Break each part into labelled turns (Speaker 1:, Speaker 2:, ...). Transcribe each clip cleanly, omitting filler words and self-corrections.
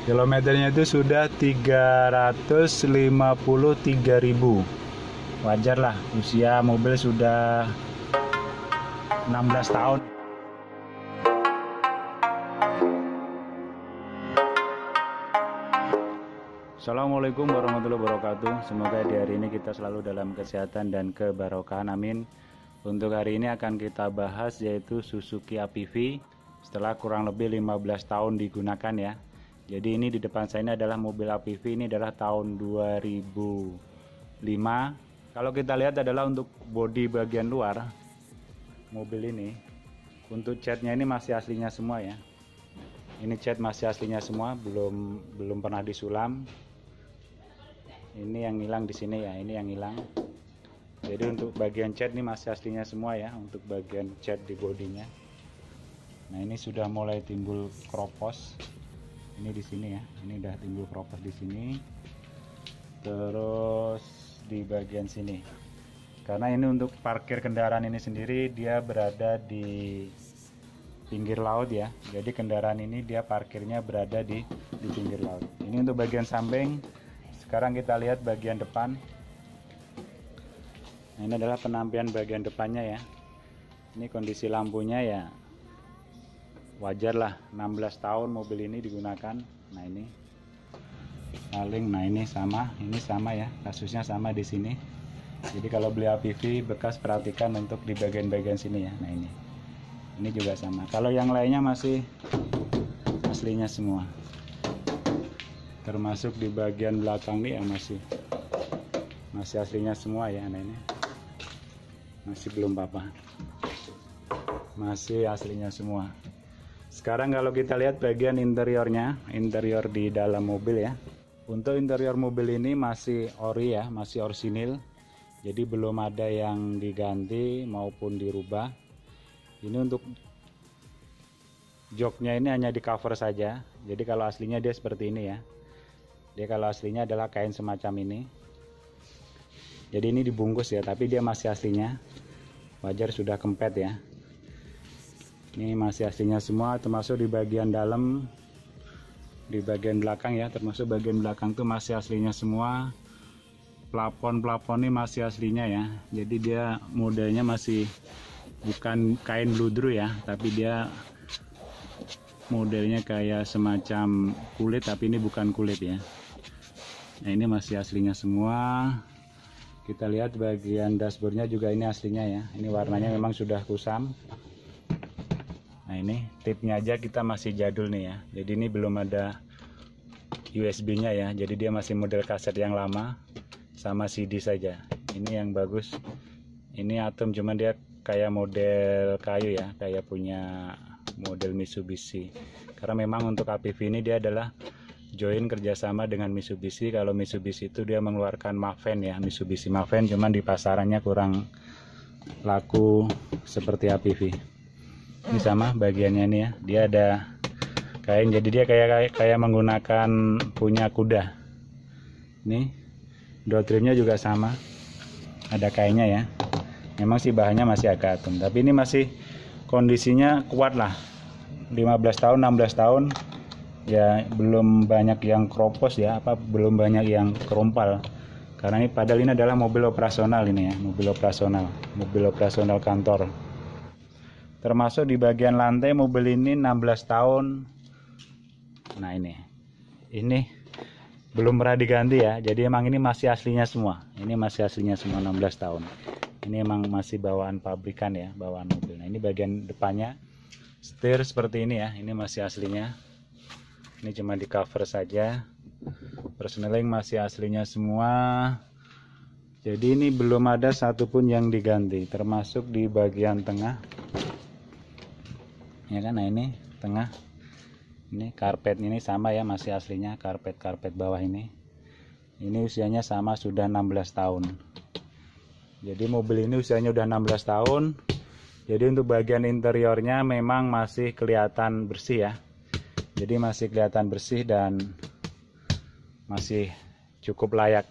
Speaker 1: Kilometernya itu sudah 353.000. Wajar lah, usia mobil sudah 16 tahun. Assalamualaikum warahmatullahi wabarakatuh. Semoga di hari ini kita selalu dalam kesehatan dan kebarokahan, amin. Untuk hari ini akan kita bahas yaitu Suzuki APV setelah kurang lebih 15 tahun digunakan ya. Jadi ini di depan saya ini adalah mobil APV, ini adalah tahun 2005. Kalau kita lihat adalah untuk bodi bagian luar mobil ini, untuk catnya ini masih aslinya semua ya. Ini cat masih aslinya semua, belum pernah disulam. Ini yang hilang di sini ya, ini yang hilang. Jadi untuk bagian cat ini masih aslinya semua ya, untuk bagian cat di bodinya. Nah ini sudah mulai timbul kropos. Ini di sini ya, ini udah timbul kropos di sini. Terus di bagian sini. Karena ini untuk parkir kendaraan ini sendiri dia berada di pinggir laut ya. Jadi kendaraan ini dia parkirnya berada di pinggir laut. Ini untuk bagian samping. Sekarang kita lihat bagian depan. Nah, ini adalah penampilan bagian depannya ya. Ini kondisi lampunya ya wajar lah, 16 tahun mobil ini digunakan. Nah ini paling, nah ini sama ya, kasusnya sama di sini. Jadi kalau beli APV bekas perhatikan untuk di bagian-bagian sini ya. Nah ini juga sama. Kalau yang lainnya masih aslinya semua. Termasuk di bagian belakang nih ya masih aslinya semua ya. Nah ini masih belum apa-apa, masih aslinya semua. Sekarang kalau kita lihat bagian interiornya, interior di dalam mobil ya. Untuk interior mobil ini masih ori ya, masih orsinil. Jadi belum ada yang diganti maupun dirubah. Ini untuk joknya ini hanya di cover saja. Jadi kalau aslinya dia seperti ini ya. Dia kalau aslinya adalah kain semacam ini. Jadi ini dibungkus ya, tapi dia masih aslinya. Wajar sudah kempet ya. Ini masih aslinya semua, termasuk di bagian dalam, di bagian belakang ya, termasuk bagian belakang tuh masih aslinya semua. Plafon ini masih aslinya ya. Jadi dia modelnya masih bukan kain bludru ya, tapi dia modelnya kayak semacam kulit, tapi ini bukan kulit ya. Nah ini masih aslinya semua. Kita lihat bagian dashboardnya juga ini aslinya ya. Ini warnanya memang sudah kusam. Nah ini tipnya aja kita masih jadul nih ya. Jadi ini belum ada USB nya ya. Jadi dia masih model kaset yang lama sama CD saja. Ini yang bagus. Ini Atom, cuman dia kayak model kayu ya, kayak punya model Mitsubishi. Karena memang untuk APV ini dia adalah join kerjasama dengan Mitsubishi. Kalau Mitsubishi itu dia mengeluarkan Maven ya, Mitsubishi Maven, cuman di pasarannya kurang laku seperti APV. Ini sama bagiannya nih ya, dia ada kain, jadi dia kayak menggunakan punya kuda. Ini door trimnya juga sama, ada kainnya ya. Memang sih bahannya masih agak atom, tapi ini masih kondisinya kuat lah. 15 tahun 16 tahun ya, belum banyak yang kropos ya, belum banyak yang kerumpal. Karena ini padahal ini adalah mobil operasional ini ya, mobil operasional kantor. Termasuk di bagian lantai mobil ini 16 tahun. Nah ini belum pernah diganti ya. Jadi emang ini masih aslinya semua. Ini masih aslinya semua 16 tahun. Ini emang masih bawaan pabrikan ya, bawaan mobil. Nah ini bagian depannya, setir seperti ini ya. Ini masih aslinya. Ini cuma di cover saja. Persneling masih aslinya semua. Jadi ini belum ada satupun yang diganti, termasuk di bagian tengah. Ya kan, nah ini tengah. Ini karpet ini sama ya, masih aslinya karpet bawah ini. Ini usianya sama, sudah 16 tahun. Jadi mobil ini usianya udah 16 tahun. Jadi untuk bagian interiornya memang masih kelihatan bersih ya. Jadi masih kelihatan bersih dan masih cukup layak.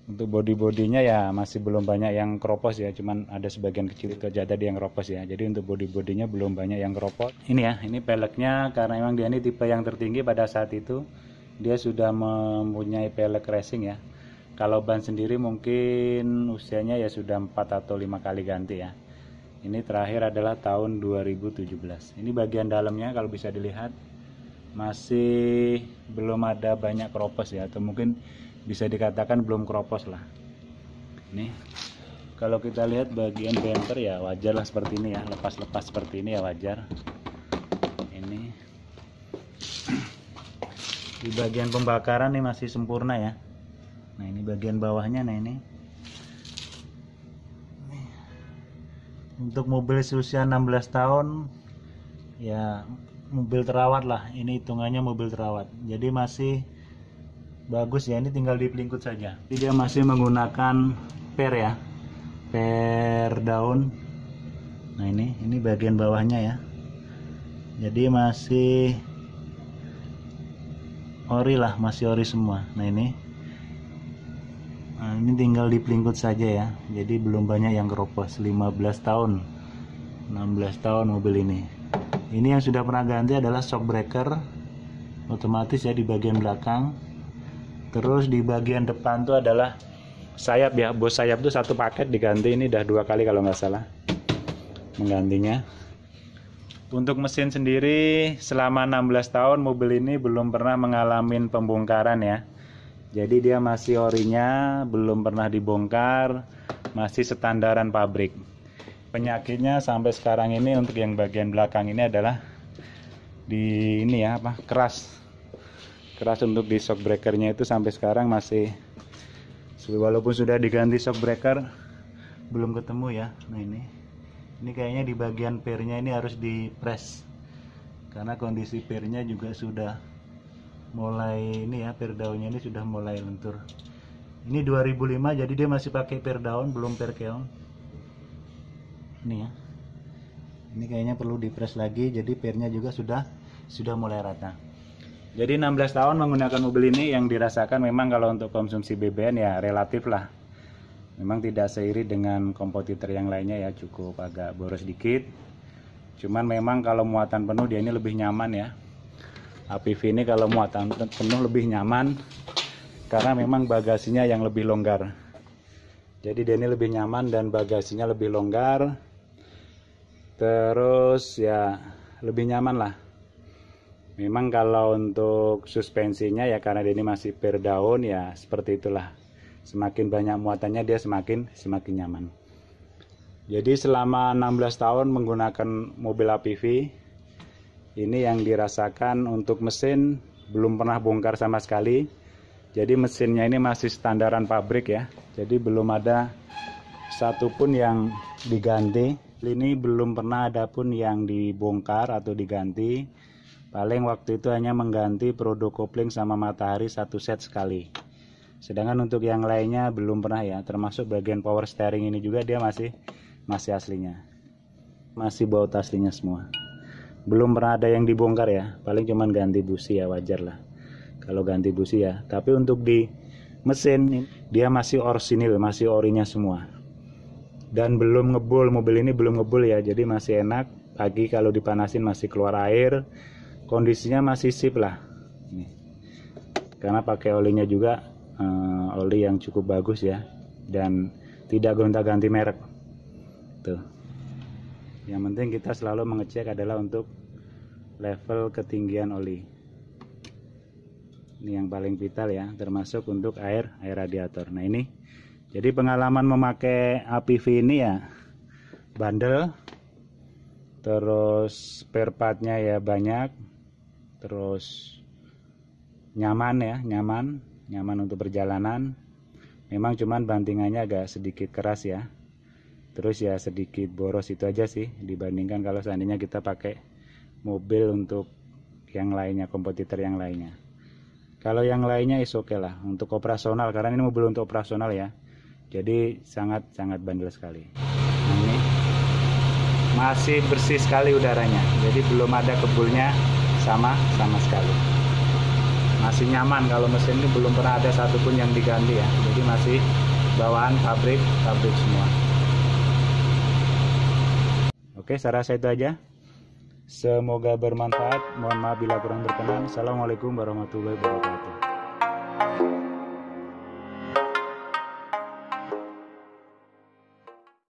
Speaker 1: Untuk bodi-bodinya ya masih belum banyak yang keropos ya, cuman ada sebagian kecil itu aja tadi yang keropos ya. Jadi untuk bodi-bodinya belum banyak yang keropos. Ini ya, ini peleknya karena memang dia ini tipe yang tertinggi pada saat itu. Dia sudah mempunyai pelek racing ya. Kalau ban sendiri mungkin usianya ya sudah 4 atau 5 kali ganti ya. Ini terakhir adalah tahun 2017. Ini bagian dalamnya kalau bisa dilihat masih belum ada banyak keropos ya, atau mungkin bisa dikatakan belum keropos lah. Nih, kalau kita lihat bagian bumper ya wajar lah seperti ini ya, lepas-lepas seperti ini ya wajar. Ini di bagian pembakaran nih masih sempurna ya. Nah ini bagian bawahnya, nah ini. Untuk mobil seusia 16 tahun ya mobil terawat lah, ini hitungannya mobil terawat. Jadi masih bagus ya, ini tinggal dipelingkut saja. Jadi dia masih menggunakan per ya, per daun. Nah ini bagian bawahnya ya. Jadi masih ori lah, masih ori semua. Nah ini tinggal dipelingkut saja ya. Jadi belum banyak yang keropos. 15 tahun, 16 tahun mobil ini. Ini yang sudah pernah ganti adalah shock breaker otomatis ya di bagian belakang. Terus di bagian depan tuh adalah sayap ya, bos sayap tuh satu paket diganti, ini udah 2 kali kalau nggak salah menggantinya. Untuk mesin sendiri selama 16 tahun mobil ini belum pernah mengalami pembongkaran ya. Jadi dia masih orinya, belum pernah dibongkar, masih standaran pabrik. Penyakitnya sampai sekarang ini untuk yang bagian belakang ini adalah di ini ya apa, keras untuk di shock breakernya itu sampai sekarang masih, walaupun sudah diganti shock breaker belum ketemu ya. Nah ini kayaknya di bagian pernya ini harus dipres karena kondisi pernya juga sudah mulai ini ya, per daunnya ini sudah mulai lentur. Ini 2005 jadi dia masih pakai per daun, belum per keong. Ini ya, ini kayaknya perlu dipres lagi, jadi pernya juga sudah mulai rata. Jadi 16 tahun menggunakan mobil ini yang dirasakan memang kalau untuk konsumsi BBM ya relatif lah. Memang tidak seiring dengan kompetitor yang lainnya ya, cukup agak boros dikit. Cuman memang kalau muatan penuh dia ini lebih nyaman ya. APV ini kalau muatan penuh lebih nyaman karena memang bagasinya yang lebih longgar. Jadi dia ini lebih nyaman dan bagasinya lebih longgar. Terus ya lebih nyaman lah. Memang kalau untuk suspensinya ya karena dia ini masih per daun ya seperti itulah. Semakin banyak muatannya dia semakin nyaman. Jadi selama 16 tahun menggunakan mobil APV ini yang dirasakan untuk mesin belum pernah bongkar sama sekali. Jadi mesinnya ini masih standaran pabrik ya. Jadi belum ada satupun yang diganti. Ini belum pernah ada pun yang dibongkar atau diganti. Paling waktu itu hanya mengganti prodo kopling sama matahari satu set sekali. Sedangkan untuk yang lainnya belum pernah ya, termasuk bagian power steering ini juga dia masih aslinya. Masih baut aslinya semua. Belum pernah ada yang dibongkar ya, paling cuman ganti busi ya, wajar lah kalau ganti busi ya. Tapi untuk di mesin dia masih orsinil, masih orinya semua. Dan belum ngebul, mobil ini belum ngebul ya, jadi masih enak. Pagi kalau dipanasin masih keluar air. Kondisinya masih sip lah. Nih. Karena pakai olinya juga oli yang cukup bagus ya, dan tidak gonta-ganti merek. Tuh. Yang penting kita selalu mengecek adalah untuk level ketinggian oli. Ini yang paling vital ya, termasuk untuk air radiator. Nah ini, jadi pengalaman memakai APV ini ya bandel, terus spare partnya ya banyak, terus nyaman ya, nyaman untuk perjalanan. Memang cuman bantingannya agak sedikit keras ya, terus ya sedikit boros, itu aja sih dibandingkan kalau seandainya kita pakai mobil untuk yang lainnya, kompetitor yang lainnya. Kalau yang lainnya is oke lah untuk operasional, karena ini mobil untuk operasional ya, jadi sangat bandel sekali. Nah, ini masih bersih sekali udaranya, jadi belum ada kebulnya sama sekali. masih nyaman. Kalau mesin ini belum pernah ada satupun yang diganti ya, jadi masih bawaan pabrik semua. Oke, saya rasa itu aja. Semoga bermanfaat. Mohon maaf bila kurang berkenan. Assalamualaikum warahmatullahi wabarakatuh.